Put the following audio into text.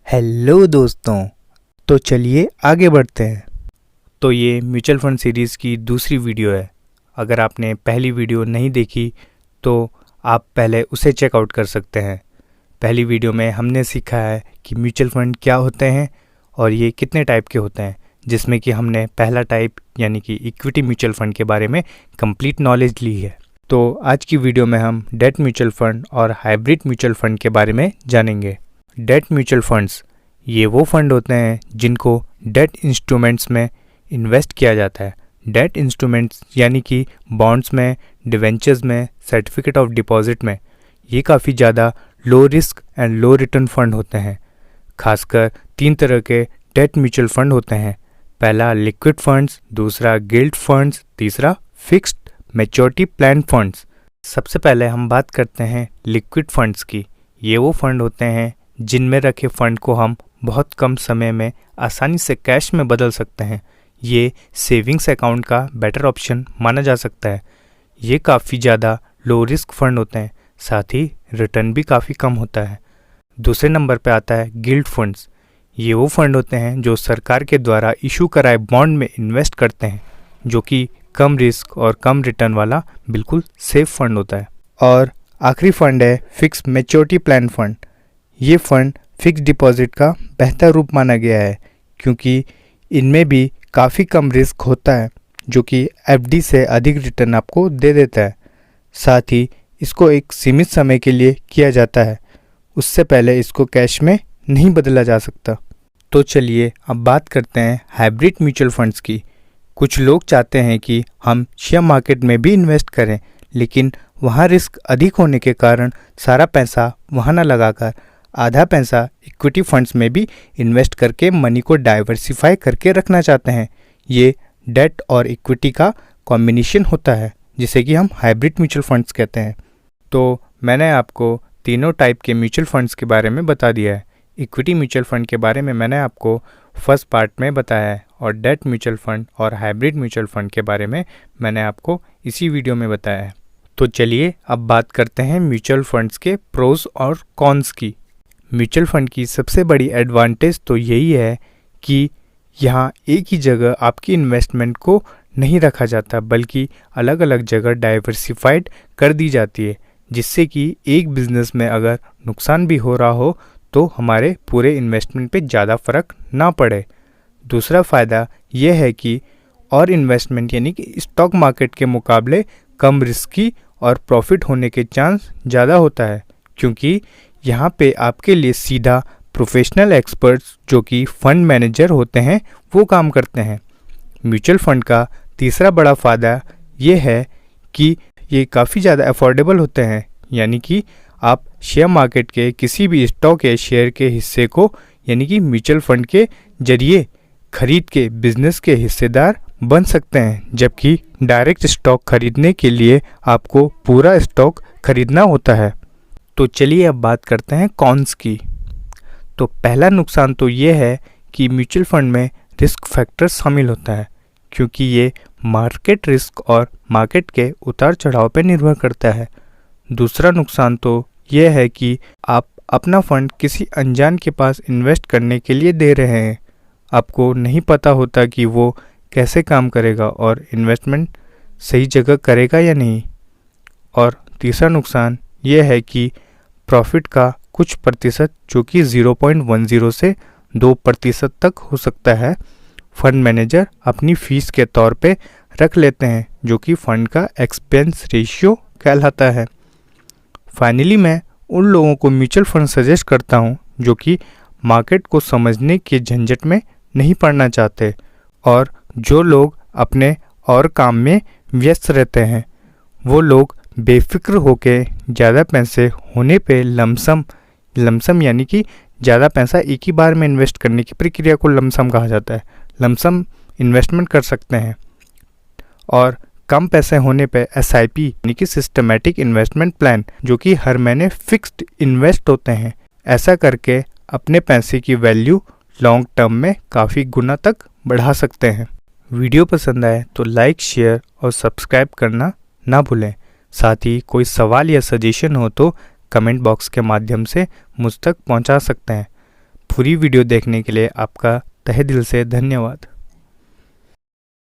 Hello दोस्तों, तो चलिए आगे बढ़ते हैं। तो ये म्यूचुअल फंड सीरीज़ की दूसरी वीडियो है। अगर आपने पहली वीडियो नहीं देखी तो आप पहले उसे चेकआउट कर सकते हैं। पहली वीडियो में हमने सीखा है कि म्यूचुअल फंड क्या होते हैं और ये कितने टाइप के होते हैं, जिसमें कि हमने पहला टाइप यानी कि इक्विटी म्यूचुअल फंड के बारे में कंप्लीट नॉलेज ली है। तो आज की वीडियो में हम डेट म्यूचुअल फंड और हाइब्रिड म्यूचुअल फंड के बारे में जानेंगे। डेट म्यूचुअल फंड्स ये वो फंड होते हैं जिनको डेट इंस्ट्रूमेंट्स में इन्वेस्ट किया जाता है। डेट इंस्ट्रूमेंट्स यानी कि बॉन्ड्स में, डिवेंचर्स में, सर्टिफिकेट ऑफ डिपॉजिट में। ये काफ़ी ज़्यादा low risk and low return fund होते हैं। खासकर 3 तरह के डेट म्यूचुअल फंड होते हैं। पहला लिक्विड फंड्स, दूसरा गिल्ड फंड्स, तीसरा फिक्स्ड मैच्योरिटी प्लान फंड्स। सबसे पहले हम बात करते हैं लिक्विड फंड्स की। ये वो फंड होते हैं जिनमें रखे फंड को हम बहुत कम समय में आसानी से कैश में बदल सकते हैं। ये सेविंग्स अकाउंट का बेटर ऑप्शन माना जा सकता है। ये काफ़ी ज़्यादा लो रिस्क फंड होते हैं, साथ ही रिटर्न भी काफ़ी कम होता है। दूसरे नंबर पे आता है गिल्ड फंड्स। ये वो फंड होते हैं जो सरकार के द्वारा इशू कराए बॉन्ड में इन्वेस्ट करते हैं, जो कि कम रिस्क और कम रिटर्न वाला बिल्कुल सेफ फंड होता है। और आखिरी फंड है फिक्स्ड मैच्योरिटी प्लान फंड। ये फंड फिक्स डिपॉजिट का बेहतर रूप माना गया है, क्योंकि इनमें भी काफ़ी कम रिस्क होता है, जो कि एफडी से अधिक रिटर्न आपको दे देता है। साथ ही इसको एक सीमित समय के लिए किया जाता है, उससे पहले इसको कैश में नहीं बदला जा सकता। तो चलिए अब बात करते हैं हाइब्रिड म्यूचुअल फंड्स की। कुछ लोग चाहते हैं कि हम शेयर मार्केट में भी इन्वेस्ट करें, लेकिन वहाँ रिस्क अधिक होने के कारण सारा पैसा वहाँ न लगाकर आधा पैसा इक्विटी फंड्स में भी इन्वेस्ट करके मनी को डाइवर्सिफाई करके रखना चाहते हैं। ये डेट और इक्विटी का कॉम्बिनेशन होता है, जिसे कि हम हाइब्रिड म्यूचुअल फंड्स कहते हैं। तो मैंने आपको तीनों टाइप के म्यूचुअल फंड्स के बारे में बता दिया है। इक्विटी म्यूचुअल फंड के बारे में मैंने आपको फर्स्ट पार्ट में बताया है, और डेट म्यूचुअल फंड और हाइब्रिड म्यूचुअल फंड के बारे में मैंने आपको इसी वीडियो में बताया है। तो चलिए अब बात करते हैं म्यूचुअल फंड्स के प्रोज और कॉन्स की। म्यूचुअल फंड की सबसे बड़ी एडवांटेज तो यही है कि यहाँ एक ही जगह आपकी इन्वेस्टमेंट को नहीं रखा जाता, बल्कि अलग अलग जगह डाइवर्सिफाइड कर दी जाती है, जिससे कि एक बिजनेस में अगर नुकसान भी हो रहा हो तो हमारे पूरे इन्वेस्टमेंट पे ज़्यादा फर्क ना पड़े। दूसरा फ़ायदा यह है कि और इन्वेस्टमेंट यानी कि स्टॉक मार्केट के मुकाबले कम रिस्की और प्रॉफिट होने के चांस ज़्यादा होता है, क्योंकि यहाँ पे आपके लिए सीधा प्रोफेशनल एक्सपर्ट्स जो कि फंड मैनेजर होते हैं वो काम करते हैं। म्यूचुअल फंड का तीसरा बड़ा फ़ायदा ये है कि ये काफ़ी ज़्यादा अफोर्डेबल होते हैं, यानी कि आप शेयर मार्केट के किसी भी स्टॉक या शेयर के हिस्से को यानी कि म्यूचुअल फंड के जरिए खरीद के बिजनेस के हिस्सेदार बन सकते हैं, जबकि डायरेक्ट स्टॉक खरीदने के लिए आपको पूरा स्टॉक खरीदना होता है। तो चलिए अब बात करते हैं कॉन्स की। तो पहला नुकसान तो ये है कि म्यूचुअल फंड में रिस्क फैक्टर शामिल होता है, क्योंकि ये मार्केट रिस्क और मार्केट के उतार चढ़ाव पर निर्भर करता है। दूसरा नुकसान तो ये है कि आप अपना फंड किसी अनजान के पास इन्वेस्ट करने के लिए दे रहे हैं। आपको नहीं पता होता कि वो कैसे काम करेगा और इन्वेस्टमेंट सही जगह करेगा या नहीं। और तीसरा नुकसान ये है कि प्रॉफिट का कुछ प्रतिशत, जो कि 0.10 से 2% तक हो सकता है, फंड मैनेजर अपनी फीस के तौर पे रख लेते हैं, जो कि फंड का एक्सपेंस रेशियो कहलाता है। फाइनली मैं उन लोगों को म्यूचुअल फंड सजेस्ट करता हूं जो कि मार्केट को समझने के झंझट में नहीं पड़ना चाहते, और जो लोग अपने और काम में व्यस्त रहते हैं। वो लोग बेफिक्र होकर ज़्यादा पैसे होने पे लमसम यानी कि ज़्यादा पैसा एक ही बार में इन्वेस्ट करने की प्रक्रिया को लमसम कहा जाता है, लमसम इन्वेस्टमेंट कर सकते हैं। और कम पैसे होने पे SIP यानी कि सिस्टमेटिक इन्वेस्टमेंट प्लान, जो कि हर महीने फिक्स्ड इन्वेस्ट होते हैं। ऐसा करके अपने पैसे की वैल्यू लॉन्ग टर्म में काफ़ी गुना तक बढ़ा सकते हैं। वीडियो पसंद आए तो लाइक, शेयर और सब्सक्राइब करना ना भूलें। साथ ही कोई सवाल या सजेशन हो तो कमेंट बॉक्स के माध्यम से मुझ तक पहुंचा सकते हैं। पूरी वीडियो देखने के लिए आपका तहे दिल से धन्यवाद।